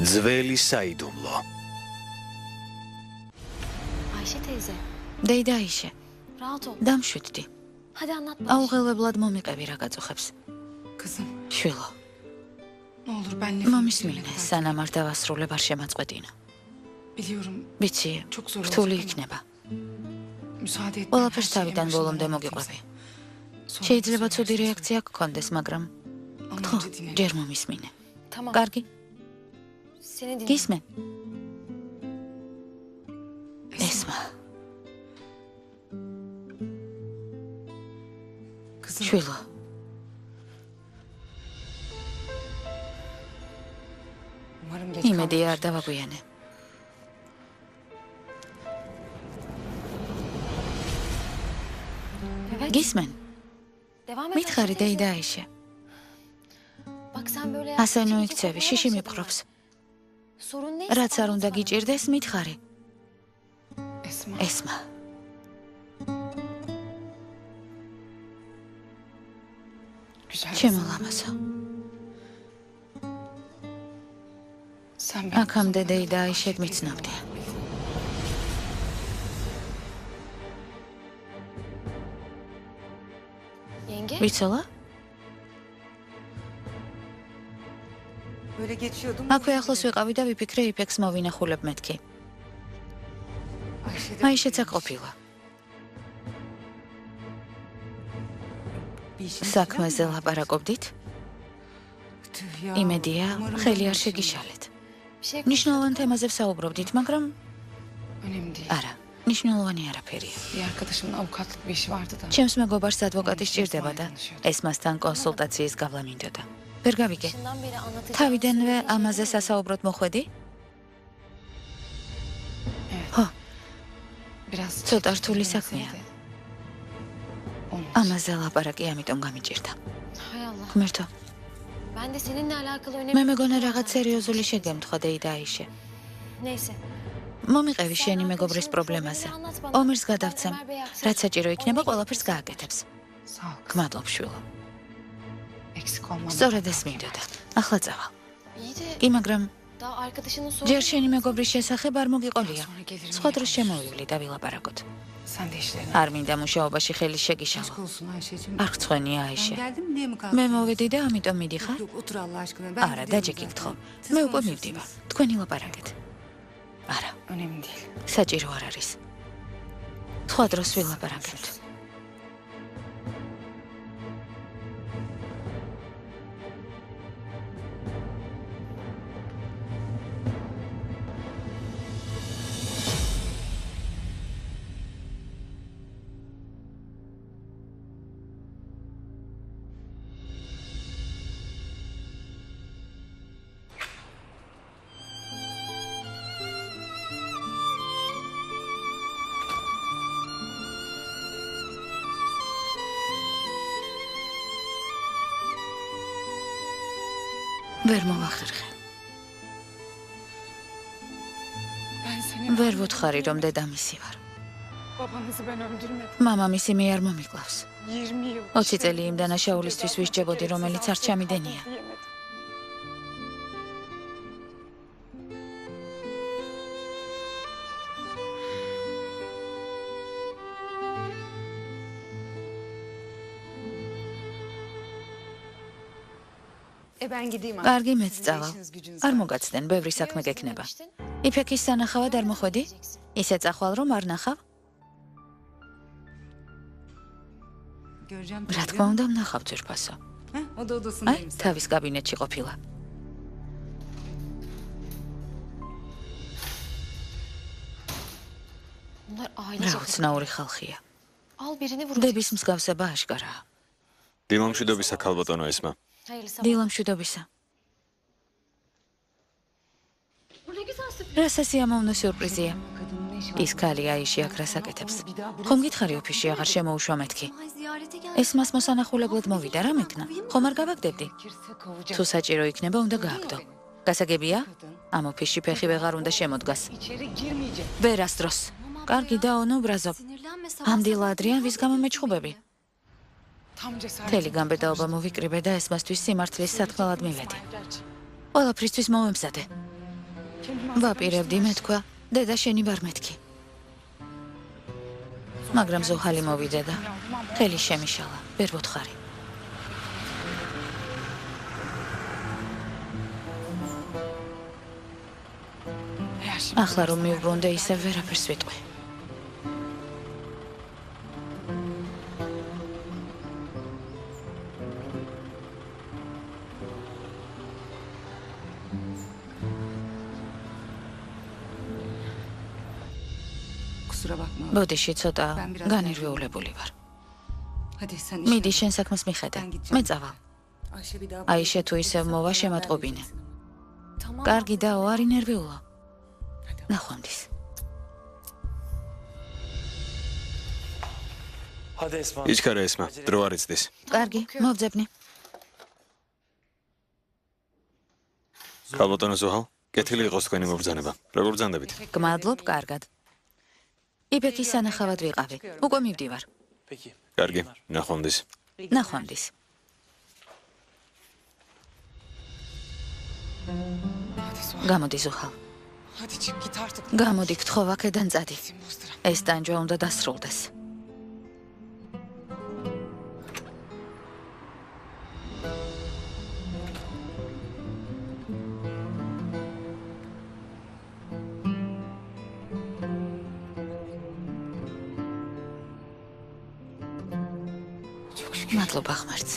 ძველი საიდუმლო. Ayşe teyze. Deyda Ayşe. Rahat ol. დამშვიდდი. Hadi anlat bana. აუღელებლად მომიყევი რა გაწუხებს. Kızım, შვილო, ne olur ben nefes მომის მინე, სანამ არ დავასრულებ არ შემაწყვეტინა. Biliyorum, ვიცი, çok zor რთული olacak ama იქნება. müsaade et. ყველაფერს თავიდან ბოლომდე მოგიყვები. შეიძლება ცუდი რეაქცია გქონდეს, მაგრამ Ama ხო, önce dinle. ჯერ მომის მინე. Tamam. კარგი, Seni dinle. გისმენ? ესმა, Kızım, შვილო, umarım geç იმედი არ kalmamıştır. დავაგვიანე. Evet. გისმენ? Devam et. მითხარი, Ayşe teyze. Deyda Ayşe. Bak sen böyle ასე yaptıkça ნოიქცევი, korkmaya შიში başladım მიფხრობს. ben. Sorun neyse რაც არ anlat უნდა bana. გიჭირდეს, მითხარი. Esma, ესმა, güzel ჩემო kızım. ლამაზო. Sen benim აქამდე kızımla Deyda kadar Ayşe Ayşe მიცნობდია. Yenge. ვიცოლა? Böyle geçiyordum. აქვე ახლოს ვიყავი და ვიფიქრე იფექს მოვინახულებ მეთქი. Ayşe de აიშეც აქ ყოფილა. bir işin საქმეზე ლაპარაკობდით? Tüh ya, იმედია, umarım ხელი ben არ de შეგიშალეთ. Bir şey ნიშნულოვან თემაზე ვსაუბრობდით, მაგრამ Önemli değil. არა, ნიშნულოვანი არაფერია. Bir arkadaşımın avukatlık bir işi vardı da. ჩემს მეგობარს ადვოკატი სჭირდება და ესმასთან კონსულტაციის გავლა მინდოდა. ვერ გავიგე. başından beri anlatacağım. თავიდანვე ამაზე სასაუბროდ მოხვედი? ხო, Biraz ცოტა რთული çekişmeli საქმეა. mesele. Onun için. ამაზე ლაპარაკი ამიტომ გამიჭირდა. Hay Allah. ღმერთო, Ben de seninle alakalı მე önemli. მეგონა რაღაც სერიოზული შეგემთხვა Deyda Ayşe. Neyse. მომიყევი შენი მეგობრის პრობლემაზე. ომერს გადავცემ. რაც საჭირო იქნება, ყველაფერს გააკეთებს. Sağ ol kızım. გმადლობ შვილო. Eksik olmam. სწორედ ეს მინდოდა. ახლა წავალ. İyi de კი, მაგრამ daha arkadaşının ჯერ sorunu. შენი მეგობრის შესახებ არ მოგიყოლია. Sonra gelirim. სხვა yine დროს konuşuruz. შემოვივლი და ვილაპარაკოთ. Sen de işlerine. არ მინდა მუშაობაში ხელი შეგიშალო. Aşk olsun Ayşe'cim. არ გწვენია Ben აიშე. geldim diye mi მე kalktın? მოვედი და ამიტომ მიდიხარ? Yok otur Allah aşkına. Ben არა, gidiyorum დაჯეკითხო. zaten. Siz მე უკვე konuşursunuz. მივდივარ. თქვენი ლაპარაკეთ. არა, Önemli değil. საჭირო არ არის. სხვა დროს ვილაპარაკებთ. ვერ მოვახერხე. Ben seni ვერ ვუთხარი, რომ დედამისი ვარ. babanızı ben öldürmedim. მამამისი მე არ მომიკლავს. 20 yıl. 20 წელი იმ დანაშაულისთვის ვისჯებოდი, რომელიც არ ჩამიდენია. Yemedim. Ben gideyim კარგი, მეც წავალ. არ მოგაცდენ, ბევრი საქმე გექნება. იფექის სანახავად არ მოხვედი? ისე წახვალ, რომ არ ნახავ? Göreceğim. რა თქმა უნდა, ვნახავ ძვირფასო. O da აი, odasındayım. თავის კაბინეტში ყოფილა. Bunlar რა ailece. უცნაური ხალხია. Al birini vuracak. დების მსგავსება აშკარაა. დილამშვიდობისა ქალბატონო ესმა. Hayırlı sabah. დილამშვიდობისა. Bu ne güzel sürpriz. რა სასიამოვნო სიურპრიზია. Kadının eşi ის ქალი აიში აქ რას აკეთებს? ხომ გითხარი ოფისში აღარ შემოუშვა მეთქი? ეს მას მოსანახულებლად მოვიდა, რა მეკნა? ხომ არ გავაგდებდი? kirse kovacak. თუ საჭირო იქნება, უნდა გააგდო. გასაგებია? ამ ოფისში ფეხი ვეღარ უნდა შემოდგას. İçeri girmeyecek. ვერასდროს. კარგი დაონო ბრაზობ. ამდილა ადრიან ვის გამო მეჩხუბები? Tam cesaret. მთელი გამბედაობა მოვიკრიბე და ესმასთვის სიმართლის სათქმელად მივედი. ყველაფრისთვის მოვემზადე. ვაპირებდი მეთქვა, დედა შენი ვარ მეთქი. მაგრამ ზოჰალი მოვიდა და ხელი შემიშალა, ვერ ვოთხარი. ახლა რომ მივბრუნდე, ისე ვერაფერს ვიტყვი. ბოდიში ცოტა განირვეულებული ვარ. მიდი შენ საქმეს მიხედე. მე წავალ. აიშე თუ ისევ მოვა შემატყობინე. კარგი დაო, არ ინერვიულო. ნახვამდის. იჩქარა ესმა, დრო არ იცდის. კარგი, მოვძებნი. ქალბატონო ზოჰალ, კეთილი იყოს თქვენი მობრძანება. როგორ ბრძანდებით? გმადლობ, კარგად. იბექის სანახავად ვიყავი. უკვე მივდივარ. კარგი, ნახვამდის. ნახვამდის. გამოდი ზოჰალ. გამოდი, გთხოვ აქედან წადი. ეს ტანჯვა უნდა დასრულდეს. მადლობა ღმერთს.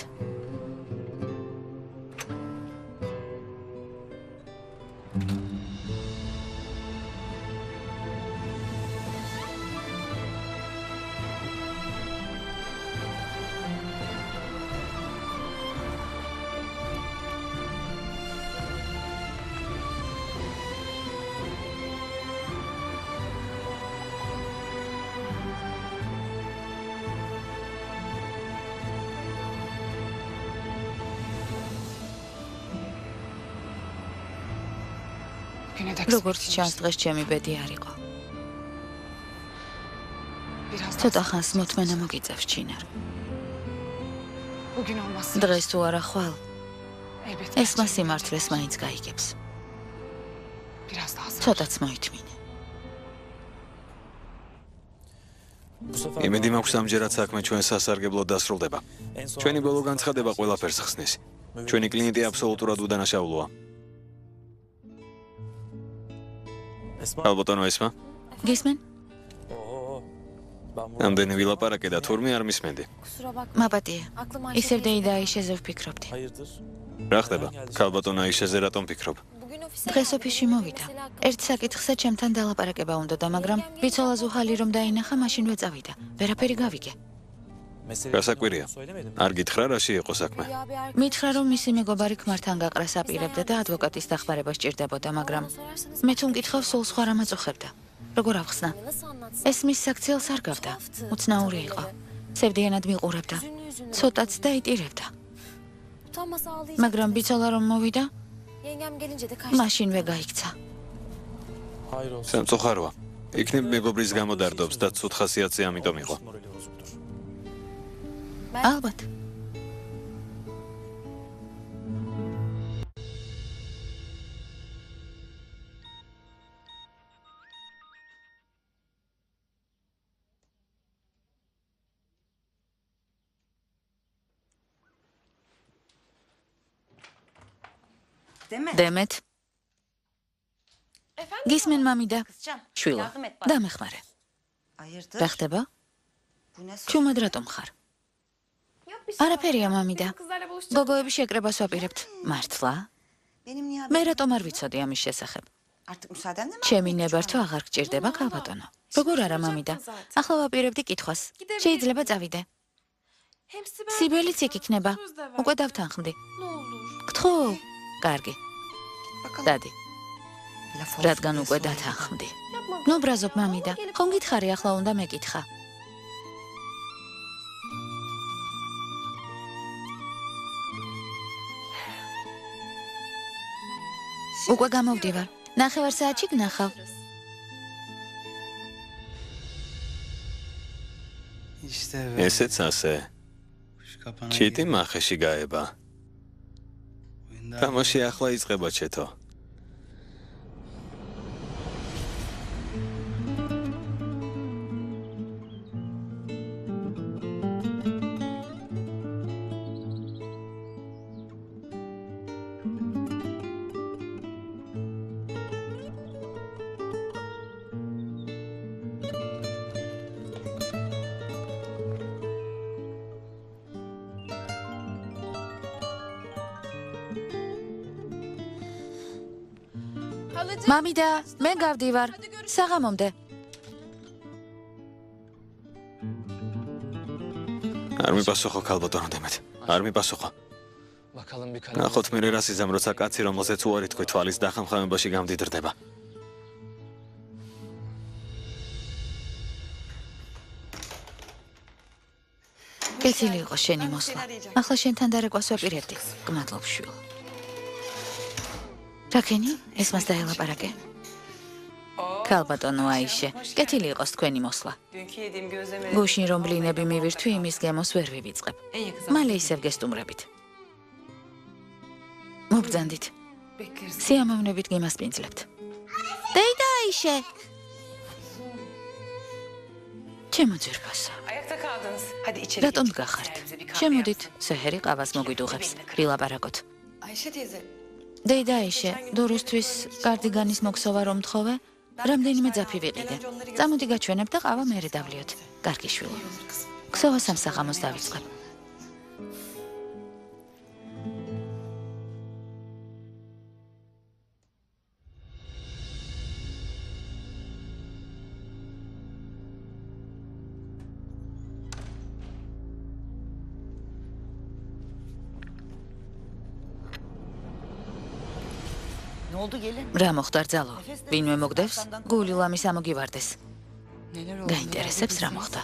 როგორც ჩანს, დღეს ჩემი ბედი არ იყო. ცოტა ხანს მოთმენა მოგიწევს ჩინარ. დღეს თუ არა ხვალ, ესმა სიმართლეს მაინც გაიგებს. ცოტაც მოითმინე. იმედი მაქვს ამჯერად საქმე ჩვენ სასარგებლოდ დასრულდება. ჩვენი ბოლო განცხადება ყველაფერს ხსნის. ჩვენი კლიენტი აბსოლუტურად უდანაშაულოა. ქალბატონო ესმა? გისმენ? ამდენი ვილაპარაკე და თურმე არ მისმენდი. მაპატია. ისევ დეიდა აიშეზე ვფიქრობდი. რა ხდება? ქალბატონო აიშეზე რატომ ფიქრობ? დღეს ოფისში მოვიდა. ერთ საკითხზე ჩემთან დალაპარაკება უნდოდა, მაგრამ ვიცოლა ზუჰალი რომ დაინახა, მაშინ ვეწავიდა. ვერაფერი გავიგე. გასაკვირია. არ გითხრა რაში იყო საქმე? მითხრა რომ მისი მეგობარი ქმართან გაყრას აპირებდა და ადვოკატის დახმარება სჭირდებოდა, მაგრამ მე თუ მკითხავ, სულ სხვა რამ აწუხებდა. როგორ ავხსნა? ეს მის საქციელს არ გავდა. უცნაური იყო. სევდიანად მიყურებდა. ცოტაც დაიტირებდა. მაგრამ ვიცოლა რომ მოვიდა, მაშინვე გაიქცა. სამწუხაროა. იქნებ მეგობრის გამოდარდობს და ცუდ ხასიათზე ამიტომ იყო. ალბათ. დემეთ. გისმენ მამიდა. შვილო, დამეხმარე. რა ხდება? ჩუმად რატომ ხარ? არაფერია მამიდა. გოგოები შეკრებას ვაპირებთ. მართლა? მე რატომ არ ვიცოდი ამის შესახებ? ჩემი ნებართვა აღარ გჭირდება, ქალბატონო. როგორ არა მამიდა? ახლა ვაპირებდი კითხვას. შეიძლება წავიდე. სიბელიც იქ იქნება. უკვე დავთანხმდი. გთხოვ. კარგი. დადი. რადგან უკვე დათანხმდი. ნუ ბრაზობ მამიდა. ხომ გითხარი ახლა უნდა მეკითხა. უკვე გამოვდივარ. ნახევარ საათში გნახავ. ესეც ასე. ჩიტი მახეში გაება. თამაში ახლა იწყება ჩეთო. მამიდა, მე გავდივარ. საღამომდე. არ მიპასუხო ქალბატონო დემეთ. არ მიპასუხო. ნახოთ მე რას იზამ, როცა კაცი, რომელზეც უარი თქვი, თვალის დახამხამებაში გამდიდრდება. კეთილი იყო შენი მოსვლა. ახლა შენთან დარეკვას ვაპირებდი. გმადლობ შვილო. რაკენი? ეს მას დაელაპარაკე. ქალბატონო აიშე, კეთილი იყოს თქვენი მოსვლა. გუშინ რომ ბლინები მივირთვი, იმის გემოს ვერ ვივიწყებ. მალე ისევ გესტუმრებით. მობრძანდით. სიამოვნებით გიმასპინძლებთ. დეიდა აიშე. ჩემო ძირფასო. რატომ გახართ? შემოდით, სეჰერი ყავას მოგვიდუღებს. ვილაპარაკოთ. დეიდა აიშე, დურისთვის კარდიგანის მოქსოვა რომ თხოვე, რამდენიმე ძაფი ვიყიდე. წამოდი გაჩვენებ და ყავა მერე დავლიოთ. კარგი შვილო. ქსოვა სამსაღამოს დავიწყებ. რა მოხდა ძალო? ვინმე მოგდევს? გული ლამის ამოგივარდეს. გაინტერესებს რა მოხდა?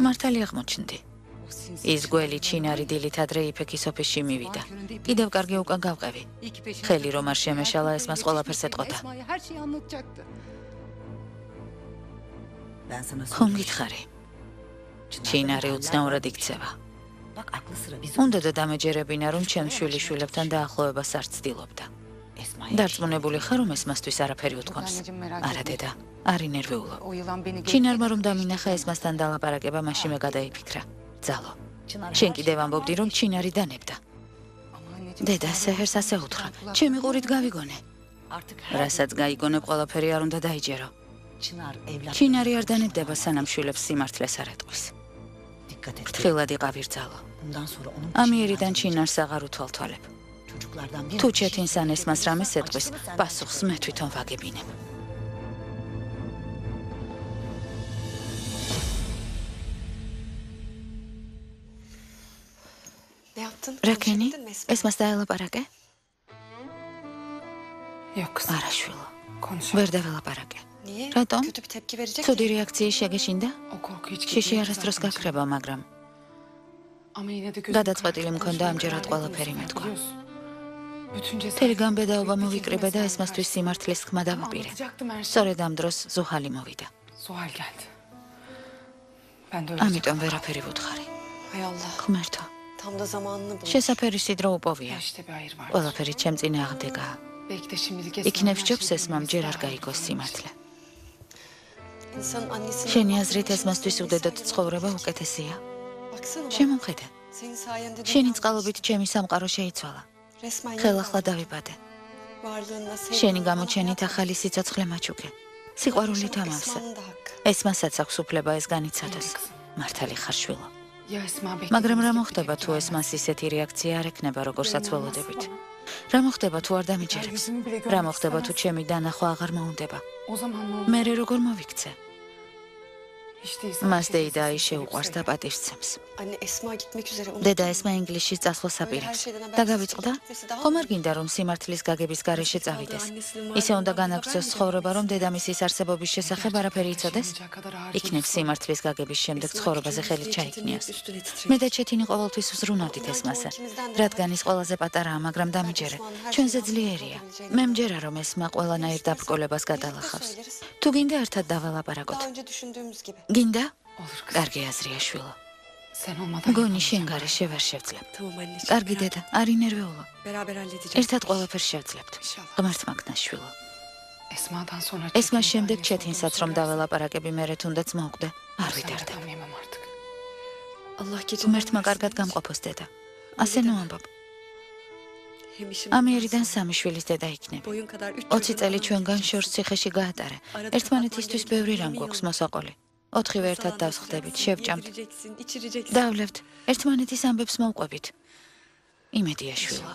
მართალი აღმოჩნდი. ის გველი ჩინარი დილით ადრე იფექის ოფისში მივიდა. კიდევ კარგი უკან გავყევი. ხელი რომ არ შემეშალა, ეს მას ყველაფერს ეტყოდა. ხომ გითხარი? ჩინარი უცნაურად იქცევა. უნდა და დამეჯერებინა, რომ ჩემ შვილიშვილებთან დაახლოებას არ ცდილობდა. დარწმუნებული ხარ, რომ ეს მასთვის არაფერი უთქვამს? არა დედა, არ ინერვიულო. ჩინარმა რომ დამინახა ეს მასთან დალაპარაკება, მაშინვე გადაიფიქრა. ძალო, შენ კიდევ ამბობდი, რომ ჩინარი დანებდა. დედა, სეჰერს ასე უთხრა, ჩემი ყურით გავიგონე. რასაც გაიგონებ, ყველაფერი არ უნდა დაიჯერო. ჩინარი არ დანებდება, სანამ შვილებს სიმართლეს არ ეტყვის. ფრთხილად იყავი ძალო. ამიერიდან ჩინარს აღარ უთვალთვალებ. თუ ჩეთინსან ეს მას რამეს ეტყვის, პასუხს მე თვითონ ვაგებინებ. რაკენი? ეს მას დაელაპარაკე? არა შვილო, ვერ დაველაპარაკე. რატომ? ცუდი რეაქციის შეგეშინდა? შიში არასდროს გაქრება, მაგრამ გადაწყვეტილი მქონდა ამჯერად ყველაფერი მეთქვა. მთელი გამბედაობა მოვიკრიბე და ეს მასთვის სიმართლის ხმა დავაპირე. სწორედ ამ დროს ზუჰალი მოვიდა. ამიტომ ვერაფერი ვუთხარი. ღმერთო, შესაფერი სიდრო უპოვია. ყველაფერი ჩემ წინააღმდეგაა. იქნებ სჯობს ეს მამ ჯერ არ გაიგოს სიმართლე. შენი აზრით ეს მასთვის უდედოდ ცხოვრება უკეთესია? შემომხედე. შენი წყალობით ჩემი სამყარო შეიცვალა. ხელახლა დავიბადე. შენი გამოჩენით ახალი სიცოცხლე მაჩუქე. სიყვარულით ამავსე. ეს მასაც აქვს უფლება ეს განიცადოს. მართალი ხარ შვილო. მაგრამ რა მოხდება თუ ეს მას ისეთი რეაქცია არ ექნება, როგორსაც ველოდებით? რა მოხდება თუ არ დამიჯერებს? რა მოხდება თუ ჩემი დანახვა აღარ მოუნდება? მე როგორ მოვიქცე? მას დეიდა აიშე უყვარს და პატივსცემს. დედა ესმა ინგლისში წასვლას აპირებს. და გავიწყდა? ხომ არ გინდა რომ სიმართლის გაგების გარეშე წავიდეს? ისე უნდა განაგრძოს ცხოვრება, რომ დედამისის არსებობის შესახებ არაფერი იცოდეს? იქნებ სიმართლის გაგების შემდეგ ცხოვრებაზე ხელი ჩაიქნიოს. მე და ჩეთინი ყოველთვის ვზრუნავდით ეს მასე. რადგან ის ყველაზე პატარაა, მაგრამ დამიჯერე. ჩვენზე ძლიერია. მე მჯერა რომ ესმა ყველანაირ დაბრკოლებას გადალახავს. თუ გინდა ერთად დაველაპარაკოთ. გინდა? კარგი აზრია შვილო. მგონი შენ გარეშე ვერ შევძლებთ. კარგი დედა, არ ინერვიულო. ერთად ყველაფერს შევძლებთ. ღმერთმა გნას შვილო. ეს მას შემდეგ ჩეთინსაც რომ დაველაპარაკები, მერე თუნდაც მოუკვდე, არ ვიდარდე. ღმერთმა კარგად გამყოფოს დედა. ასე ნუ ამბობ. ამიერიდან 3 შვილის დედა იქნები. 20 წელი ჩვენგან შორს ციხეში გაატარე. ერთმანეთისთვის ბევრი რამ გვაქვს მოსაყოლი. 4-ვე ერთად დავსხდებით, შევჭამთ. დავლევთ, ერთმანეთის ამბებს მოვყვებით. იმედია შვილო.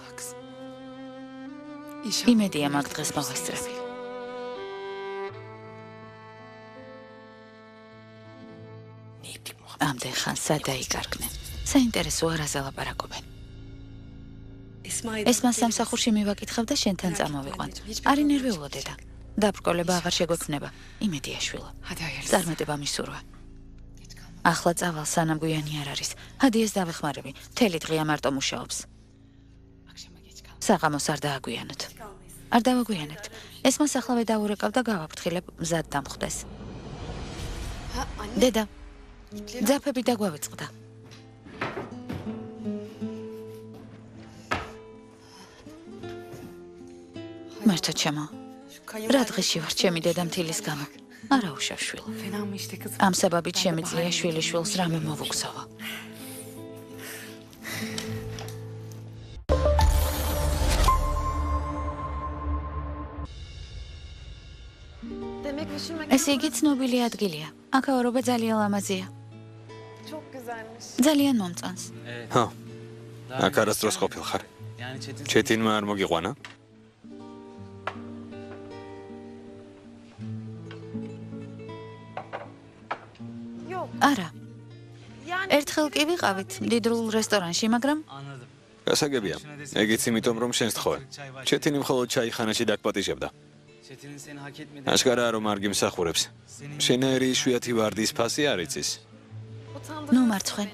იმედია მაგ დღეს მოვესწრები. ამდენ ხანს სად დაიკარგნენ. საინტერესო არაზე ლაპარაკობენ. ესმა სამსახურში მივაკითხავ და შენთან წამოვიყვან. არ ინერვიულო დედა. დაბრკოლება აღარ შეგვექმნება. იმედია შვილო. წარმატება მისურვა. ახლა წავალ სანამ გვიანი არ არის. ჰადიეს დავეხმარები. მთელი დღეა მარტო მუშაობს. საღამოს არ დააგვიანოთ. არ დავაგვიანებთ. ესმას ახლავე დავურეკავ და გავაფრთხილებ მზად დამხვდეს. დედა, ძაფები დაგვავიწყდა. მართო ჩემო, რა დღეში ვარ ჩემი დედა მთილის გამო. არა უშავ შვილო. ამ საბაბით შემიძლია შვილიშვილს რამე მოვუგზავო. ეს იგი ცნობილი ადგილია. აქაურობა ძალიან ლამაზია. ძალიან მომწონს. ხო. აქ არასდროს ყოფილ ხარ. ჩეთინმა არ მოგიყვანა? არა. ერთხელ კი ვიყავით მდიდრულ რესტორანში, მაგრამ გასაგებია. ეგიც იმიტომ რომ შენს თხოვე. ჩეთინი მხოლოდ ჩაიხანაში დაგპატიჟებდა. აშკარაა რომ არ გიმსახურებს. შენაერი იშვიათი ვარდის ფასი არ იცის. ნუ მარცხვენ.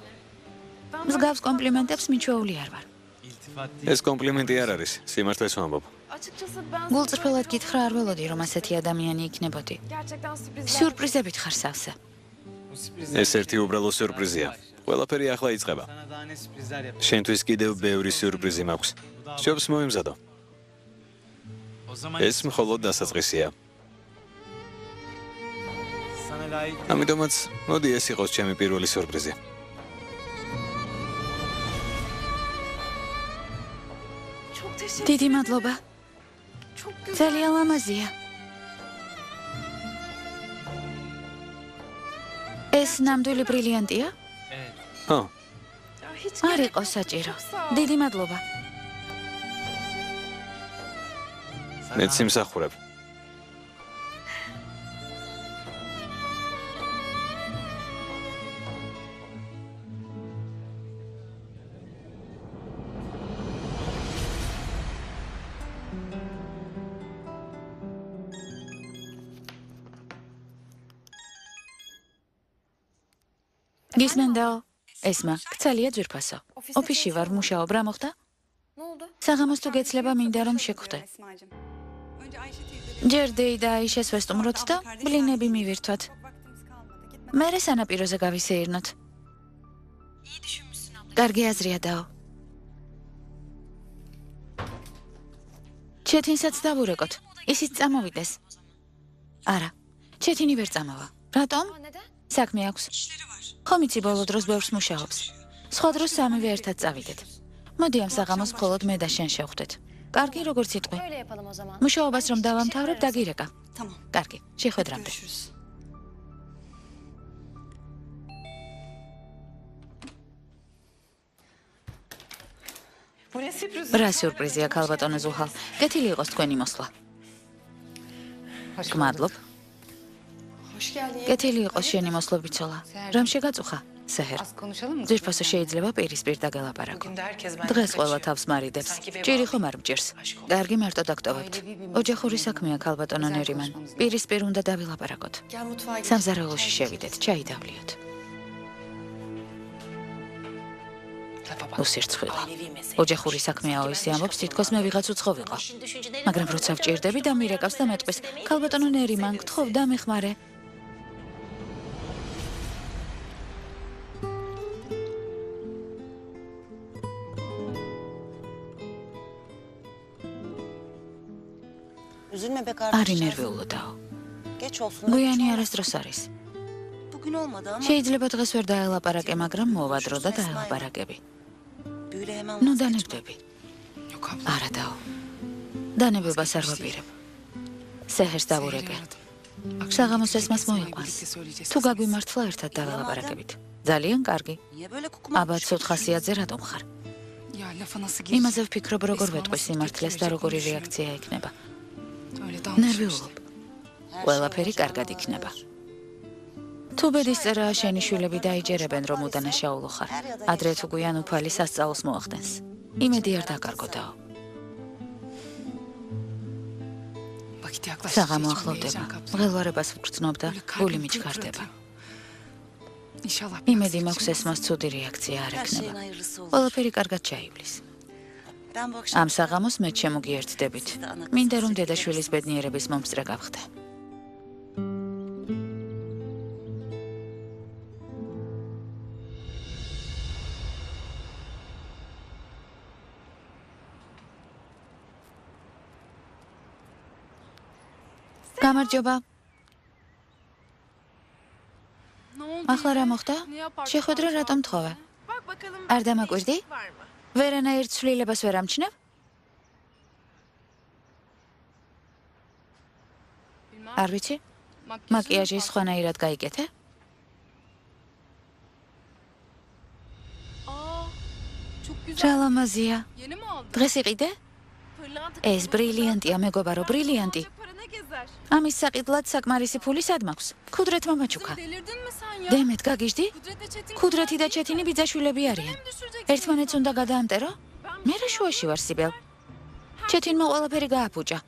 მსგავს კომპლიმენტებს მიჩვეული არ ვარ. ეს კომპლიმენტი არ არის, სიმართლეს ვამბობ. გულწრფელად გითხრა არ ველოდი რომ ასეთი ადამიანი იქნებოდი. სიურპრიზებით ხარ სავსე. ეს ერთი უბრალო სიურპრიზია. ყველაფერი ახლა იწყება. შენთვის კიდევ ბევრი სიურპრიზი მაქვს. შობს მოიმზადო. ეს მხოლოდ დასაწყისია. ამიტომაც მოდი ეს იყოს ჩემი პირველი სიურპრიზი. დიდი მადლობა. ძალიან ლამაზია. ეს ნამდვილი ბრილიანტია? ხო. არ იყო საჭირო. დიდი მადლობა. მეც სიმსახურებ. გისმენდაო, ესმა, ქცალია ძვირფასო. ოფისში ვარ, მუშაობ, რა მოხდა? საღამოს თუ გეცლება მინდა რომ შეგხვდე. ჯერ დეი და აიშეს ვესტუმროთ და ბლინები მივირთვათ. მერე სანაპიროზე გავისეირნოთ. კარგი აზრია დაო. ჩეთინსაც დავურეკოთ. ისიც წამოვიდეს. არა, ჩეთინი ვერ წამოვა. რატომ? საქმე აქვს. ხომ იცი ბოლო დროს ბევრს მუშაობს. სხვა დროს სამივე ერთად წავიდეთ. მოდი ამ საღამოს მხოლოდ მე და შენ შევხვდეთ. კარგი, როგორც იტყვი. მუშაობას რომ დავამთავრებ, დაგირეკა. კარგი, შეხვედრამდე. რა სიურპრიზია, ქალბატონო ზუჰალ. კეთილი იყოს თქვენი მოსვლა. გმადლობ. კეთილი იყოს შენი მოსლობიცოლა. რამ შეგაწუხა? სეჰერ. ძირფასო შეიძლება პირისპირ დაგელაპარაკო. დღეს ყველა თავს მარიდებს. ჭირი ხომ არ მჭირს. კარგი, მარტო დაგტოვებთ. ოჯახური საქმეა ქალბატონო ნერიმან. პირისპირ უნდა დავილაპარაკოთ. სამზარეულოში შევიდეთ, ჩაი დავლიოთ. უსირცხვილო. ოჯახური საქმეაო ისე ამბობს, თითქოს მე ვიღაც უცხო ვიყო. მაგრამ როცა ვჭირდები და მირეკავს და მეტყვის, ქალბატონო ნერიმან, გთხოვ დამეხმარე. არ ინერვიულო დაო. გვიანი არასდროს არის. შეიძლება დღეს ვერ დაელაპარაკე, მაგრამ მოვადრო და დაელაპარაკები. ნუ დანებდები. არა დაო. დანებებას არ ვაპირებ. სეჰერს დავურეკე. საღამოს ესმას მოიყვანს. თუ გაგვიმართლა ერთად დაველაპარაკებით. ძალიან კარგი. აბა ცოტ ხასიათზე რატომ ხარ? lafa nasıl იმაზე ვფიქრობ, როგორ ვეტყვი სიმართლეს და როგორი რეაქცია ექნება. Öyle ნერვიულობ. ყველაფერი კარგად იქნება. თუ ბედის წერაა შენი შვილები დაიჯერებენ, რომ უდანაშაულო ხარ. ადრე თუ გვიან უფალი სასწაულს მოახდენს. იმედი არ დაკარგოდაო. Vakit yaklaştıkça საღამო içimde ახლოვდება. heyecan kaplıyor. მღელვარებას ვგრძნობ და Böyle გული kalbim მიჩქარდება. pırpır. İnşallah იმედი biraz მაქვს ეს მას ცუდი რეაქცია არ Her şeyin ექნება. hayırlısı olur. ყველაფერი კარგად ჩაივლის. Ben bu akşam ამ საღამოს მე შემოგიერთდებით. მინდა რომ დედაშვილის ბედნიერების მომსწრე გავხდე. გამარჯობა. ახლა რა მოხდა? შეხვედრა რატომ თხოვე? არ დამაკვირდი? ვერანაირ ცვლილებას ვერ ამჩნევ? არ ვიცი. მაკიაჟი სხვანაირად გაიკეთე? რა ლამაზია. დღეს იყიდე? ეს ბრილიანტია, მეგობარო, ბრილიანტი. ამის საყიდლად საკმარისი ფული სად მაქვს? ქუდრეთმა მაჩუქა. დემეთ, გაგიჟდი? ქუდრეთი და ჩეთინი ბიძაშვილები არიან. ერთმანეთს უნდა გადაამტერო? მე რა შუაში ვარ, სიბელ? ჩეთინმა ყველაფერი გააფუჭა.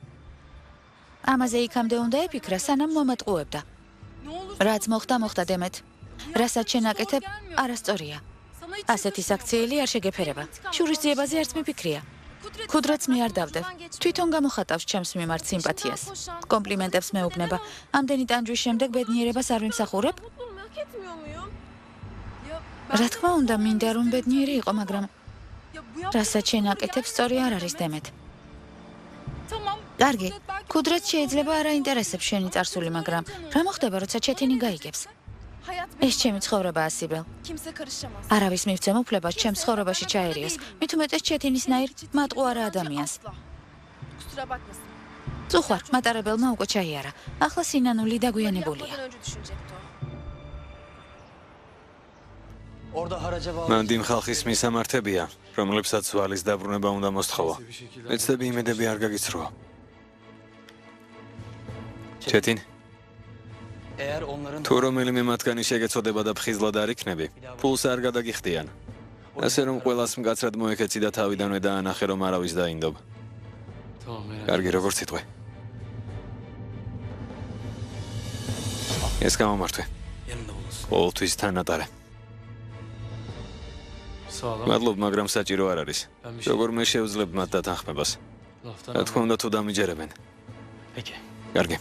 ამაზე იქამდე უნდა ეფიქრა, სანამ მომატყუებდა. რაც მოხდა, მოხდა, დემეთ. რასაც შენ აკეთებ, არასწორია. ასეთი საქციელი არ შეგეფერება. შურისძიებაზე არც მიფიქრია. ქუდრეთს მე არ დავდებ. თვითონ გამოხატავს ჩემს მიმართ სიმპათიას. კომპლიმენტებს მეუბნება. ამდენი ტანჯვის შემდეგ ბედნიერებას არ ვიმსახურებ? რა თქმა უნდა, მინდა რომ ბედნიერი იყო, მაგრამ რასაც შენ აკეთებ, სწორი არ არის, დემეთ. კარგი, ქუდრეთს შეიძლება არ აინტერესებს შენი წარსული, მაგრამ რა მოხდება, როცა ჩეთინი გაიგებს? ეს ჩემი ცხოვრებაა, სიბელ. არავის მივცემ უფლებას ჩემს ცხოვრებაში ჩაერიოს. მით უმეტეს ჩეთინისნაირ მატყუარა ადამიანს. წუხვარ, მატარებელმა უკვე ჩაიარა. ახლა სინანული დაგვიანებულია. მანდი ხალხის მისამართებია, რომლებსაც ვალის დაბრუნება უნდა მოსთხოვო. ეცდები იმედები არ გაგიცრუა. ჩეთინ თუ რომელიმე მათგანი შეგეცოდება და ფხიზლად არ იქნები, ფულს არ გადაგიხდიან. ასე რომ ყველას მკაცრად მოეკეცი და თავიდანვე დაანახე, რომ არავის დაინდობ. კარგი, როგორც იტყვი. ეს გამომართვე. ყოველთვის თანატარე. მადლობ, მაგრამ საჭირო არ არის. როგორ მე შევძლებ მათ დათანხმებას? რა თქმა უნდა, თუ დამიჯერებენ. კარგი,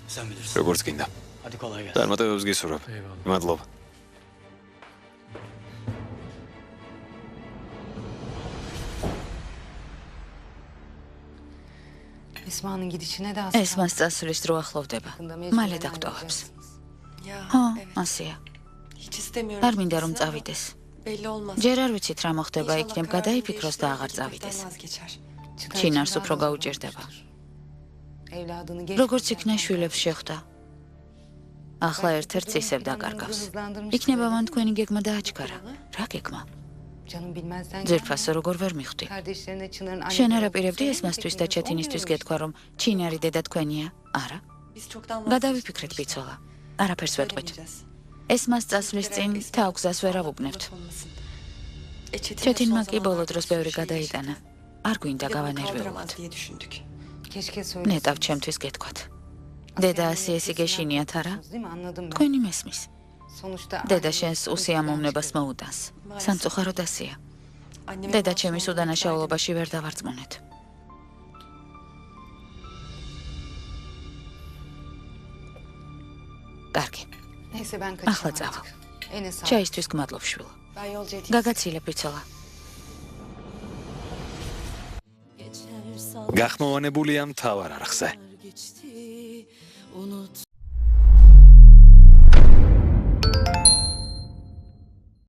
როგორც გინდა. წარმატებებს გისურვებ. მადლობა. Esma'nın gidişine de az ეს მას წასვლის დრო ახლოვდება. მალე დაგტოვებს. ხო, ასეა. არ მინდა რომ წავიდეს. ჯერ არ ვიცით რა მოხდება, იქნებ გადაიფიქროს და აღარ წავიდეს. ჩინარს უფრო გაუჭირდება. როგორც იქნა შვილებს შეხვდა. ახლა ერთ-ერთს ისევ დაკარგავს. იქნება მან თქვენი გეგმა დააჩქარა. რა გეგმა? ძირფასო როგორ ვერ მიხვდი. შენ არ აპირებდი ეს მასთვის და ჩეთინისთვის გეთქვა, რომ ჩინარი დედა თქვენია? არა. გადავიფიქრეთ, ბიცოლა. არაფერს ვეტყვით. ეს მას წასვლის წინ თავგზას ვერ ავუბნევთ. ჩეთინმა კი ბოლო დროს ბევრი გადაიტანა. არ გვინდა გავანერვიულოთ. ნეტავ ჩემთვის გეთქვათ. დედა ასიესი გეშინიათ არა? თქვენი მესმის. დედა შენს უსიამოვნებას მოუდანს. სამწუხაროდ ასია. დედა ჩემის უდანაშაულობაში ვერ დავარწმუნეთ. კარგი. ახლა წავალ. ჩაისთვის გმადლობ, შვილო. გაგაცილებ, ბიცოლა. გახმოვანებულია მთავარ არხზე.